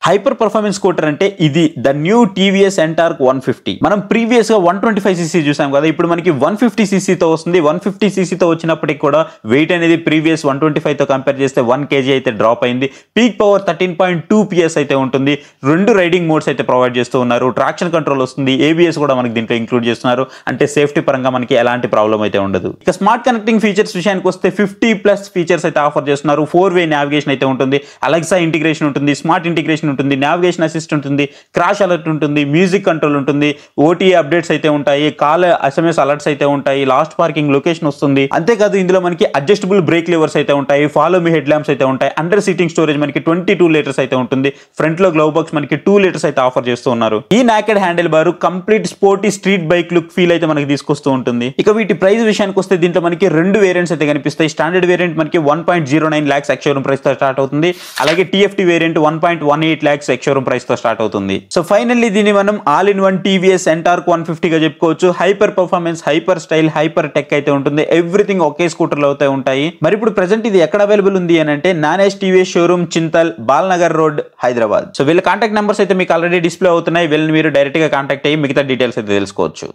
Hyper performance scooter అంటే ఇది the new TVS NTorq 150. మనం ప్రీవియస్ గా 125cc చూసాం కదా, ఇప్పుడు మనకి 150cc తో వస్తుంది. 150cc తో వచ్చినప్పటికి కూడా వెయిట్ అనేది ప్రీవియస్ 125 తో కంపేర్ చేస్తే 1 kg అయితే డ్రాప్ అయింది. పీక్ పవర్ 13.2 PS అయితే ఉంటుంది. 2 రైడింగ్ మోడ్స్ అయితే ప్రొవైడ్ చేస్తూ ఉన్నారు. ట్రాక్షన్ కంట్రోల్ వస్తుంది. ABS కూడా మనకి దీంట్లో ఇంక్లూడ్ చేస్తున్నారు. అంటే సేఫ్టీ పరంగా మనకి ఎలాంటి ప్రాబ్లం అయితే ఉండదు. ఇక స్మార్ట్ కనెక్టింగ్ ఫీచర్స్ విషయానికి వస్తే 50+ ఫీచర్స్ అయితే ఆఫర్ చేస్తున్నారు. 4-way నావిగేషన్ అయితే ఉంటుంది. అలెక్సా ఇంటిగ్రేషన్ ఉంటుంది. స్మార్ట్ ఇంటిగ్రేషన్ ఉంటుంది. నావిగేషన్ అసిస్ట్ ఉంటుంది. క్రాష్ అలర్ట్ ఉంటుంది. మ్యూజిక్ కంట్రోల్ ఉంటుంది. OTA అప్డేట్స్ అయితే ఉంటాయి. కాల్ SMS అలర్ట్స్ అయితే ఉంటాయి. లాస్ట్ పార్కింగ్ లొకేషన్ వస్తుంది. అంతేకాదు ఇందులో మనకి అడ్జస్టబుల్ బ్రేక్ లివర్స్ అయితే ఉంటాయి. ఫాలో మీ హెడ్ ల్యాంప్స్ అయితే ఉంటాయి. అండర్ సీటింగ్ స్టోరేజ్ మనకి 22 లీటర్స్ అయితే ఉంటుంది. ఫ్రంట్ లో గ్లవ్ బాక్స్ మనకి 2 లీటర్స్ అయితే ఆఫర్ చేస్తూ ఉన్నారు. ఈ naked handle bar complete sporty street bike look feel అయితే మనకి తీసుకొస్తూ ఉంటుంది. ఇక వీటి ప్రైస్ విషయానికి వస్తే దీంట్లో మనకి 2 వేరియంట్స్ అయితే కనిపిస్తాయి. స్టాండర్డ్ వేరియంట్ మనకి 1.09 lakhs ఎక్స్ షోరూమ్ ప్రైస్ తో స్టార్ట్ అవుతుంది. అలాగే TFT variant 1.18 lakhs ex showroom price తో స్టార్ట్ అవుతుంది. సో ఫైనల్లీ దీన్ని మనం all in one TVS NTorq 150 గా చెప్పుకోవచ్చు. Hyper performance, hyper style, hyper tech అయితే ఉంటుంది. ఎవ్రీథింగ్ ఒకే స్కూటర్ లో అయితే ఉంటాయి. మరి ఇప్పుడు ప్రెసెంట్ ఇది ఎక్కడ అవైలబుల్ ఉంది అని అంటే Nanesh TVS showroom, Chintal, Balnagar road, Hyderabad. So వీళ్ళ కాంటాక్ట్ నెంబర్స్ అయితే మీకు ఆల్రెడీ డిస్ప్లే అవుతున్నాయి. వీళ్ళని మీరు డైరెక్ట్ గా కాంటాక్ట్ అయ్యి మిగతా డీటెయిల్స్ అయితే తెలుసుకోవచ్చు.